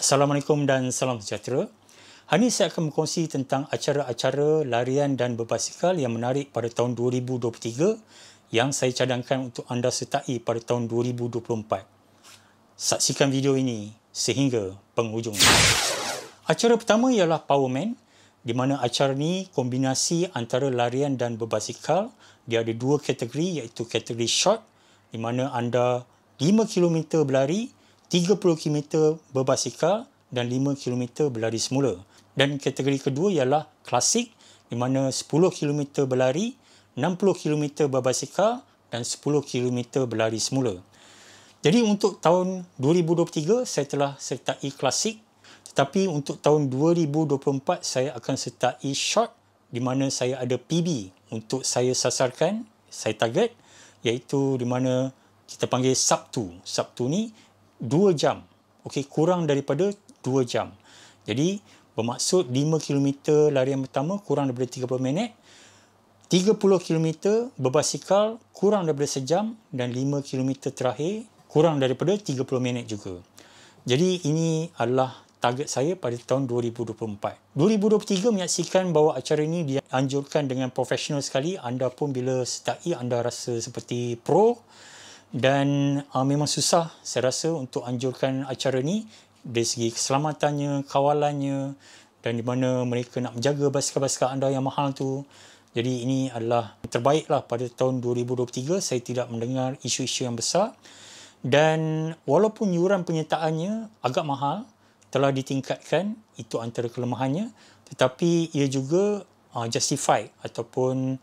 Assalamualaikum dan salam sejahtera. Hari ini saya akan berkongsi tentang acara-acara larian dan berbasikal yang menarik pada tahun 2023 yang saya cadangkan untuk anda sertai pada tahun 2024. Saksikan video ini sehingga penghujung. Acara pertama ialah Powerman, di mana acara ini kombinasi antara larian dan berbasikal. Dia ada dua kategori, iaitu kategori short, di mana anda 5km berlari, 30km berbasikal dan 5km berlari semula. Dan kategori kedua ialah klasik, di mana 10km berlari, 60km berbasikal dan 10km berlari semula. Jadi untuk tahun 2023 saya telah sertai klasik, tetapi untuk tahun 2024 saya akan sertai short, di mana saya ada PB untuk saya sasarkan, saya target, iaitu di mana kita panggil sub 2. Sub 2 ni 2 jam. Okey, kurang daripada 2 jam. Jadi bermaksud 5km larian pertama kurang daripada 30 minit, 30km berbasikal kurang daripada sejam dan 5km terakhir kurang daripada 30 minit juga. Jadi ini adalah target saya pada tahun 2024. 2023 menyaksikan bahawa acara ini dianjurkan dengan profesional sekali. Anda pun bila sertai anda rasa seperti pro. Dan memang susah saya rasa untuk anjurkan acara ni dari segi keselamatannya, kawalannya, dan di mana mereka nak menjaga basikal-basikal anda yang mahal tu. Jadi ini adalah terbaiklah pada tahun 2023. Saya tidak mendengar isu-isu yang besar. Dan walaupun yuran penyertaannya agak mahal, telah ditingkatkan, itu antara kelemahannya, tetapi ia juga justified ataupun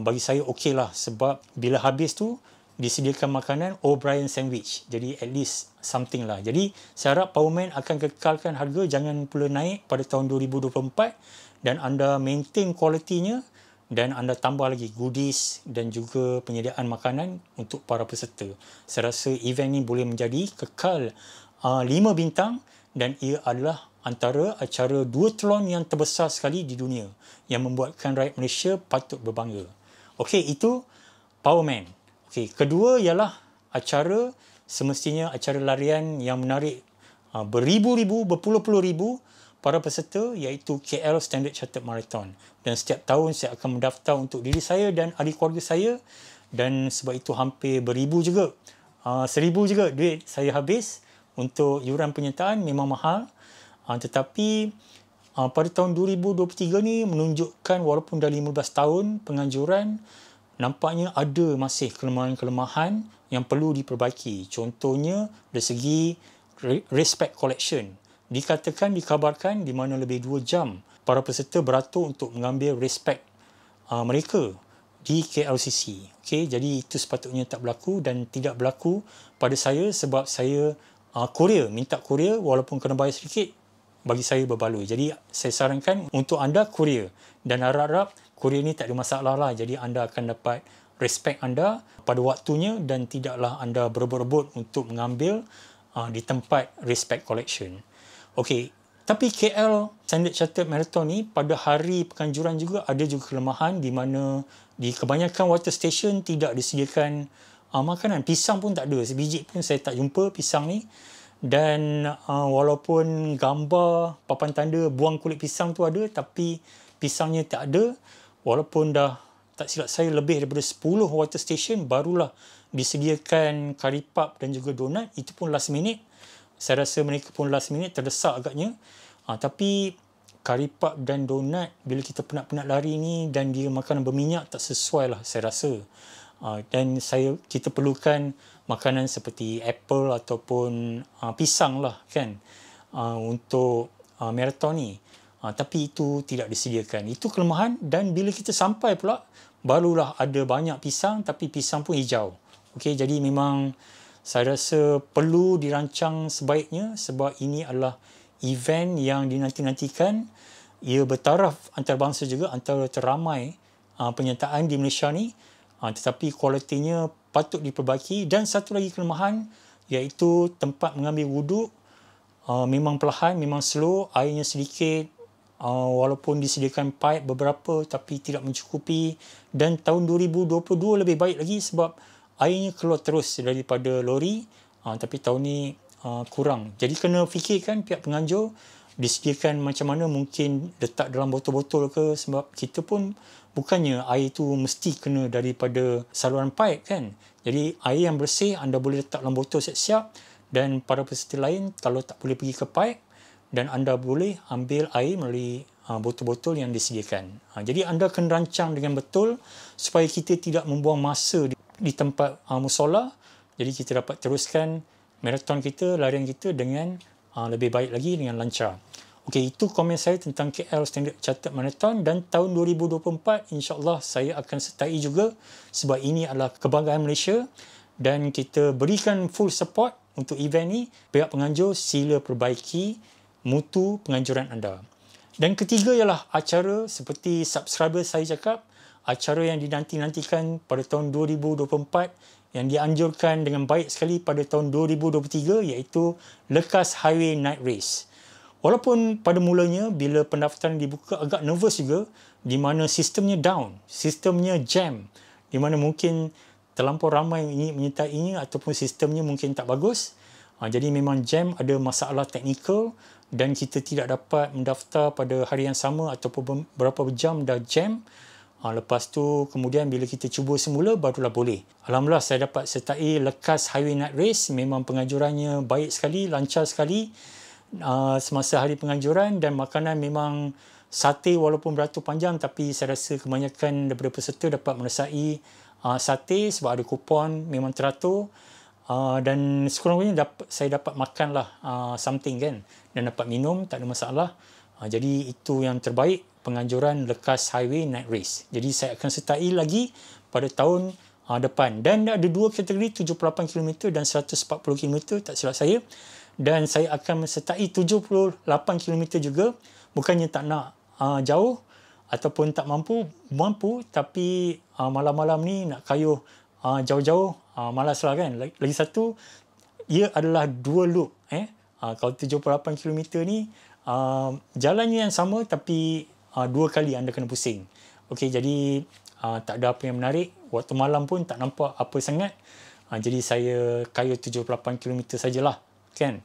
bagi saya okey lah, sebab bila habis tu disediakan makanan O'Brien sandwich. Jadi at least something lah. Jadi saya harap Powerman akan kekalkan harga, jangan pula naik pada tahun 2024 dan anda maintain kualitinya dan anda tambah lagi goodies dan juga penyediaan makanan untuk para peserta. Saya rasa event ni boleh menjadi kekal 5 bintang dan ia adalah antara acara duathlon yang terbesar sekali di dunia yang membuatkan rakyat Malaysia patut berbangga. Okey, itu Powerman. Okey, kedua ialah acara, semestinya acara larian yang menarik beribu-ribu, berpuluh-puluh ribu para peserta, iaitu KL Standard Chartered Marathon. Dan setiap tahun saya akan mendaftar untuk diri saya dan ahli keluarga saya, dan sebab itu hampir beribu juga. 1,000 juga duit saya habis untuk yuran penyertaan, memang mahal. Tetapi pada tahun 2023 ni menunjukkan walaupun dah 15 tahun penganjuran, nampaknya ada masih kelemahan-kelemahan yang perlu diperbaiki. Contohnya dari segi respect collection. Dikabarkan di mana lebih 2 jam para peserta beratur untuk mengambil respect mereka di KLCC. Okey, jadi itu sepatutnya tak berlaku dan tidak berlaku pada saya sebab saya minta courier walaupun kena bayar sedikit, bagi saya berbaloi. Jadi saya sarankan untuk anda courier dan harap-harap courier ni tak ada masalah lah. Jadi anda akan dapat respect anda pada waktunya dan tidaklah anda berebut-rebut untuk mengambil di tempat respect collection. Okey, tapi KL Standard Chartered Marathon ni pada hari penganjuran juga ada juga kelemahan di mana di kebanyakan water station tidak disediakan makanan. Pisang pun tak ada. Sebiji pun saya tak jumpa pisang ni. Dan walaupun gambar papan tanda buang kulit pisang tu ada, tapi pisangnya tak ada. Walaupun dah tak silap saya lebih daripada 10 water station barulah disediakan curry puff dan juga donat. Itu pun last minute. Saya rasa mereka pun last minute, terdesak agaknya. Tapi curry puff dan donat bila kita penat-penat lari ni dan dia makanan berminyak, tak sesuai lah saya rasa. Dan kita perlukan makanan seperti apple ataupun pisang lah kan untuk marathon ni. Tapi itu tidak disediakan. Itu kelemahan, dan bila kita sampai pula barulah ada banyak pisang, tapi pisang pun hijau. Okey, jadi memang saya rasa perlu dirancang sebaiknya sebab ini adalah event yang dinanti-nantikan. Ia bertaraf antarabangsa juga, antara teramai penyertaan di Malaysia ni. Tetapi kualitinya patut diperbaiki. Dan satu lagi kelemahan iaitu tempat mengambil wuduk memang perlahan, memang slow, airnya sedikit. Walaupun disediakan pipe beberapa tapi tidak mencukupi. Dan tahun 2022 lebih baik lagi sebab airnya keluar terus daripada lori. Tapi tahun ni kurang. Jadi kena fikirkan pihak penganjur disediakan macam mana, mungkin letak dalam botol-botol ke, sebab kita pun bukannya air tu mesti kena daripada saluran paip kan. Jadi air yang bersih anda boleh letak dalam botol siap-siap, dan para peserta lain kalau tak boleh pergi ke paip, dan anda boleh ambil air melalui botol-botol yang disediakan. Jadi anda kena rancang dengan betul supaya kita tidak membuang masa di tempat musola. Jadi kita dapat teruskan maraton kita, larian kita dengan lebih baik lagi, dengan lancar. Okey, itu komen saya tentang KL Standard Chartered Marathon, dan tahun 2024 insya-Allah saya akan sertai juga sebab ini adalah kebanggaan Malaysia dan kita berikan full support untuk event ni. Pihak penganjur sila perbaiki mutu penganjuran anda. Dan ketiga ialah acara seperti subscriber saya cakap, acara yang dinanti-nantikan pada tahun 2024 yang dianjurkan dengan baik sekali pada tahun 2023 iaitu Lekas Highway Night Race. Walaupun pada mulanya bila pendaftaran dibuka agak nervous juga, di mana sistemnya down, sistemnya jam, di mana mungkin terlampau ramai ingin menyertainya ataupun sistemnya mungkin tak bagus. Jadi memang jam, ada masalah teknikal dan kita tidak dapat mendaftar pada hari yang sama ataupun beberapa jam dah jam. Lepas tu kemudian bila kita cuba semula barulah boleh. Alhamdulillah saya dapat sertai Lekas Highway Night Race. Memang penganjurannya baik sekali, lancar sekali semasa hari penganjuran, dan makanan memang sate walaupun beratur panjang, tapi saya rasa kebanyakan daripada peserta dapat merasai sate sebab ada kupon memang teratur. Dan sekurang-kurangnya saya dapat makanlah something kan, dan dapat minum, tak ada masalah. Jadi itu yang terbaik penganjuran Lekas Highway Night Race. Jadi saya akan sertai lagi pada tahun depan. Dan ada dua kategori, 78 km dan 140 km tak silap saya. Dan saya akan sertai 78 km juga. Bukannya tak nak jauh ataupun tak mampu, tapi malam-malam ni nak kayuh jauh-jauh malaslah kan. Lagi satu, ia adalah dua loop. Kalau 78 km ni jalannya yang sama tapi dua kali anda kena pusing. Okey, jadi tak ada apa yang menarik. Waktu malam pun tak nampak apa sangat. Jadi saya kayuh 78 km sajalah kan.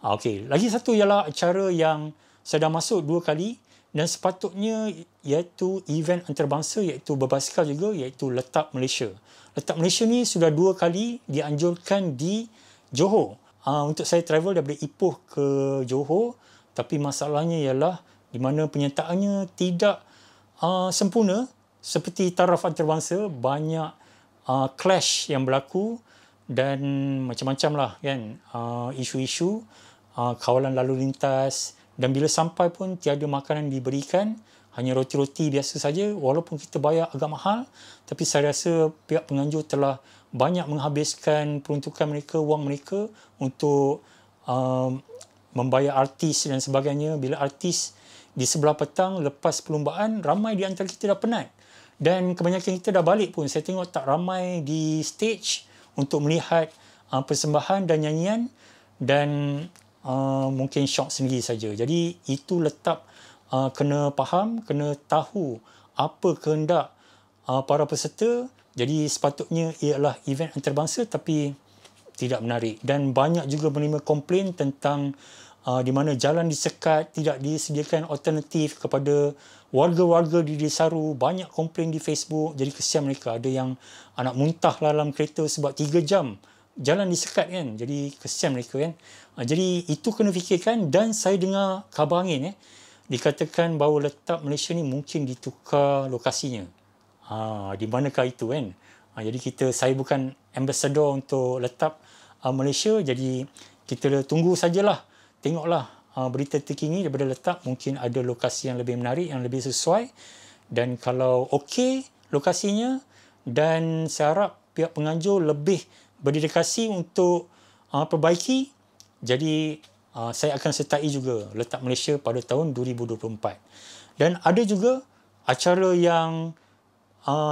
Okey, lagi satu ialah acara yang saya dah masuk dua kali dan sepatutnya iaitu event antarabangsa, iaitu berbasikal juga, iaitu Letap Malaysia. Letap Malaysia ni sudah dua kali dianjurkan di Johor. Untuk saya travel daripada Ipoh ke Johor, tapi masalahnya ialah di mana penyertaannya tidak sempurna. Seperti taraf antarabangsa, banyak clash yang berlaku dan macam-macam lah kan, isu-isu kawalan lalu lintas, dan bila sampai pun tiada makanan diberikan, hanya roti-roti biasa saja walaupun kita bayar agak mahal. Tapi saya rasa pihak penganjur telah banyak menghabiskan peruntukan mereka, wang mereka untuk membayar artis dan sebagainya. Bila artis di sebelah petang lepas perlumbaan, ramai di antara kita dah penat. Dan kebanyakan kita dah balik pun. Saya tengok tak ramai di stage untuk melihat persembahan dan nyanyian, dan mungkin syok sendiri saja. Jadi itu Letap kena faham, kena tahu apa kehendak para peserta. Jadi sepatutnya ialah event antarabangsa tapi tidak menarik. Dan banyak juga menerima komplain tentang di mana jalan disekat, tidak disediakan alternatif kepada warga-warga di Desaru. Banyak komplain di Facebook. Jadi kesian mereka. Ada yang anak muntah dalam kereta sebab 3 jam jalan disekat kan. Jadi kesian mereka kan. Jadi itu kena fikirkan. Dan saya dengar khabar angin dikatakan bahawa Letap Malaysia ni mungkin ditukar lokasinya. Di manakah itu kan? Jadi saya bukan ambassador untuk Letap Malaysia. Jadi kita tunggu sajalah. Tengoklah berita terkini daripada Letap. Mungkin ada lokasi yang lebih menarik, yang lebih sesuai. Dan kalau okey lokasinya, dan saya harap pihak penganjur lebih berdedikasi untuk perbaiki. Jadi saya akan sertai juga Letap Malaysia pada tahun 2024. Dan ada juga acara yang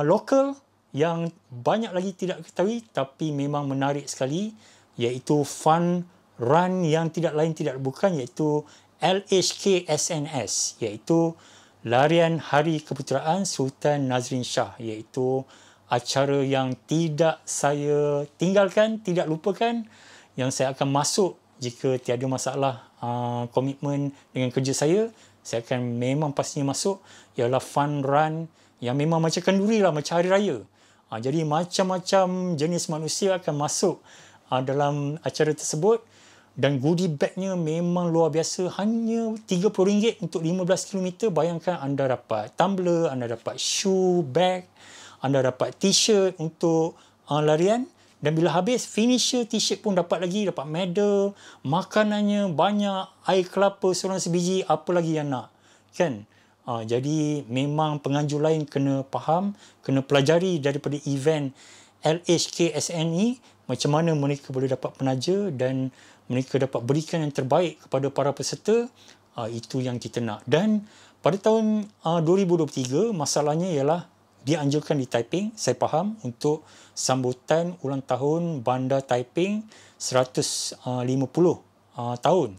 lokal yang banyak lagi tidak ketahui tapi memang menarik sekali, iaitu fun run yang tidak lain tidak bukan, iaitu LHK SNS, iaitu Larian Hari Keputeraan Sultan Nazrin Shah, iaitu acara yang tidak saya tinggalkan, tidak lupakan, yang saya akan masuk jika tiada masalah komitmen dengan kerja saya akan memang pastinya masuk. Ialah fun run yang memang macam kenduri lah, macam hari raya. Jadi macam-macam jenis manusia akan masuk dalam acara tersebut, dan goodie bagnya memang luar biasa. Hanya RM30 untuk 15 km. Bayangkan anda dapat tumbler, anda dapat shoe bag, anda dapat t-shirt untuk larian, dan bila habis finisher t-shirt pun dapat lagi, dapat medal, makanannya banyak, air kelapa seorang sebiji, apa lagi yang nak, kan? Jadi memang penganjur lain kena faham, kena pelajari daripada event LHKSN ni, macam mana mereka boleh dapat penaja dan mereka dapat berikan yang terbaik kepada para peserta. Itu yang kita nak. Dan pada tahun 2023, masalahnya ialah dianjurkan di Taiping, saya faham, untuk sambutan ulang tahun Bandar Taiping 150 tahun.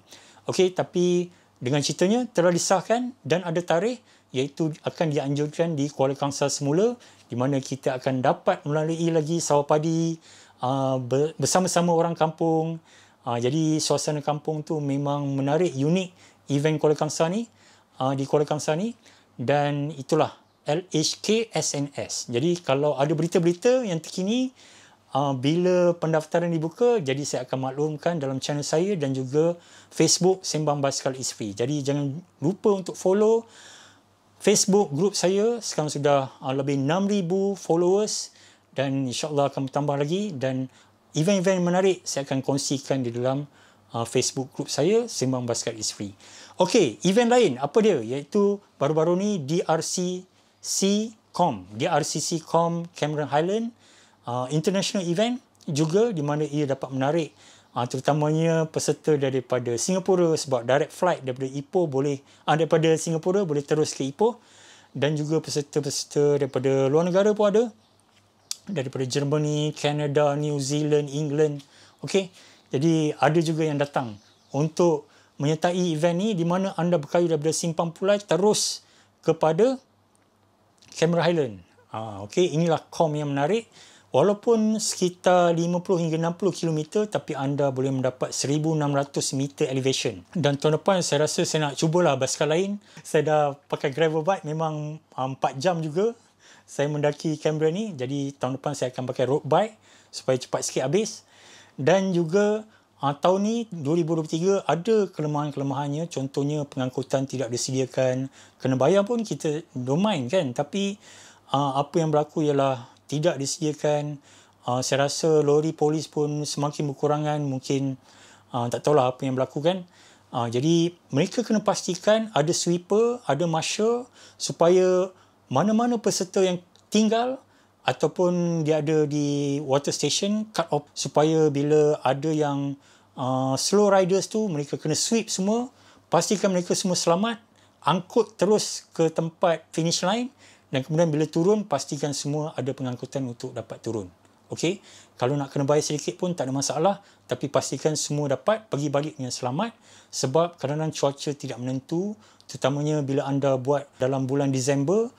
Okey, tapi dengan ceritanya telah disahkan dan ada tarikh, iaitu akan dianjurkan di Kuala Kangsar semula, di mana kita akan dapat melalui lagi sawah padi bersama-sama orang kampung. Jadi suasana kampung tu memang menarik, unik event Kuala Kangsar ni, di Kuala Kangsar ni. Dan itulah LHKSNS. Jadi kalau ada berita-berita yang terkini bila pendaftaran dibuka, jadi saya akan maklumkan dalam channel saya dan juga Facebook Sembang Basikal is Free. Jadi jangan lupa untuk follow Facebook group saya. Sekarang sudah lebih 6,000 followers dan insyaAllah akan bertambah lagi. Dan event-event menarik saya akan kongsikan di dalam Facebook group saya, Sembang Basikal is Free. Okey, event lain apa dia? Iaitu baru-baru ni DRCC.com Cameron Highland international event juga, di mana ia dapat menarik terutamanya peserta daripada Singapura, sebab direct flight daripada Ipoh boleh daripada Singapura boleh terus ke Ipoh, dan juga peserta-peserta daripada luar negara pun ada, daripada Germany, Canada, New Zealand, England. Okey, jadi ada juga yang datang untuk menyertai event ni, di mana anda berkayu daripada Simpang Pulai terus kepada Cameron Highland. Okey, inilah kom yang menarik. Walaupun sekitar 50 hingga 60 km, tapi anda boleh mendapat 1,600 meter elevation. Dan tahun depan saya rasa saya nak cubalah basikal lain. Saya dah pakai gravel bike, memang 4 jam juga saya mendaki Cameron ni. Jadi tahun depan saya akan pakai road bike supaya cepat sikit habis. Dan juga tahun ni 2023 ada kelemahan-kelemahannya. Contohnya pengangkutan tidak disediakan. Kena bayar pun kita don't mind, kan? Tapi apa yang berlaku ialah tidak disediakan. Saya rasa lori polis pun semakin berkurangan. Mungkin tak tahulah apa yang berlaku, kan. Jadi mereka kena pastikan ada sweeper, ada marshal, supaya mana-mana peserta yang tinggal ataupun dia ada di water station cut off, supaya bila ada yang slow riders tu, mereka kena sweep semua, pastikan mereka semua selamat, angkut terus ke tempat finish line, dan kemudian bila turun pastikan semua ada pengangkutan untuk dapat turun. Okey, kalau nak kena bayar sedikit pun tak ada masalah, tapi pastikan semua dapat pergi balik dengan selamat, sebab kadang-kadang cuaca tidak menentu, terutamanya bila anda buat dalam bulan Disember.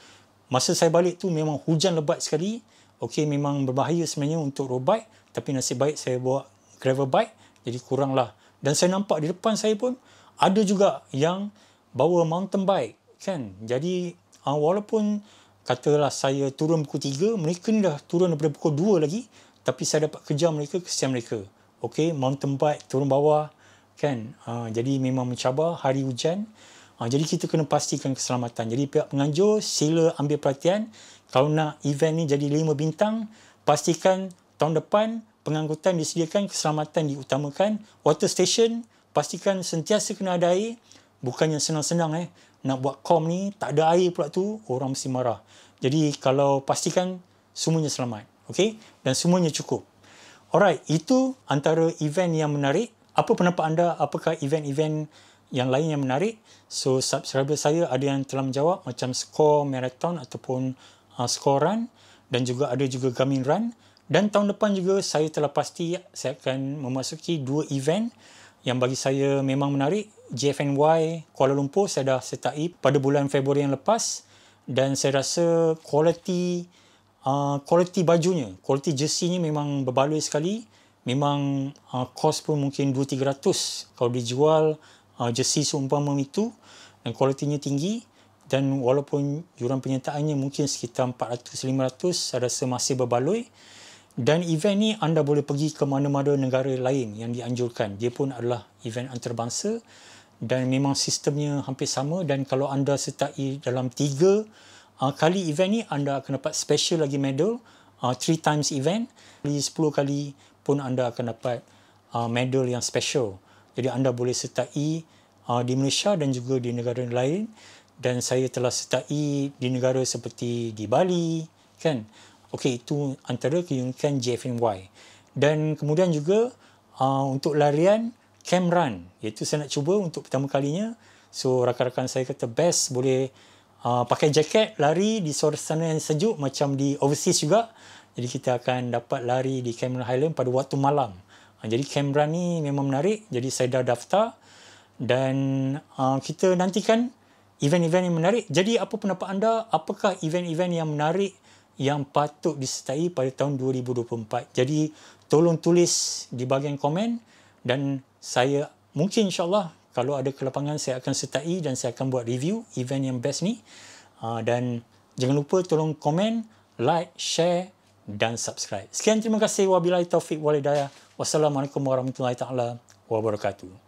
Masa saya balik tu memang hujan lebat sekali. Okey, memang berbahaya sebenarnya untuk road bike, tapi nasib baik saya bawa gravel bike, jadi kuranglah. Dan saya nampak di depan saya pun ada juga yang bawa mountain bike, kan. Jadi walaupun katalah saya turun pukul 3, mereka ni dah turun daripada pukul 2 lagi, tapi saya dapat kejar mereka, kesian mereka. Okey, mountain bike turun bawah, kan. Jadi memang mencabar hari hujan. Jadi kita kena pastikan keselamatan. Jadi pihak penganjur sila ambil perhatian. Kalau nak event ni jadi 5 bintang, pastikan tahun depan pengangkutan disediakan, keselamatan diutamakan. Water station, pastikan sentiasa kena ada air. Bukannya senang-senang nak buat kom ni, tak ada air pula tu, orang mesti marah. Jadi kalau pastikan semuanya selamat. Okey? Dan semuanya cukup. Alright, itu antara event yang menarik. Apa pendapat anda? Apakah event-event yang lain yang menarik? So, subscriber saya ada yang telah menjawab, macam skor marathon ataupun skor run, dan juga ada juga Garmin Run. Dan tahun depan juga saya telah pasti saya akan memasuki 2 event yang bagi saya memang menarik. JFNY Kuala Lumpur saya dah sertai pada bulan Februari yang lepas, dan saya rasa kualiti bajunya, kualiti jersey-nya memang berbaloi sekali. memang kos pun mungkin 200-300 kalau dijual jersey seumpama itu, dan kualitinya tinggi, dan walaupun yuran penyertaannya mungkin sekitar 400-500, saya rasa masih berbaloi. Dan event ni anda boleh pergi ke mana-mana negara lain yang dianjurkan. Dia pun adalah event antarabangsa dan memang sistemnya hampir sama, dan kalau anda sertai dalam 3 kali event ni, anda akan dapat special lagi medal, 3 times event. 10 kali pun anda akan dapat medal yang special. Jadi anda boleh sertai di Malaysia dan juga di negara lain, dan saya telah sertai di negara seperti di Bali, kan. Okey, itu antara keunikan JFNY. Dan kemudian juga untuk larian Cam Run, iaitu saya nak cuba untuk pertama kalinya. So rakan-rakan saya kata best boleh pakai jaket, lari di suasana yang sejuk macam di overseas juga. Jadi kita akan dapat lari di Cameron Highland pada waktu malam. Jadi Cam Run ni memang menarik. Jadi saya dah daftar, dan kita nantikan event-event yang menarik. Jadi apa pendapat anda? Apakah event-event yang menarik yang patut disertai pada tahun 2024? Jadi tolong tulis di bahagian komen, dan saya mungkin insyaAllah kalau ada kelapangan saya akan sertai dan saya akan buat review event yang best ni. Dan jangan lupa tolong komen, like, share dan subscribe. Sekian, terima kasih. Wabillahi taufiq wal hidayah. Wassalamualaikum warahmatullahi taala wabarakatuh.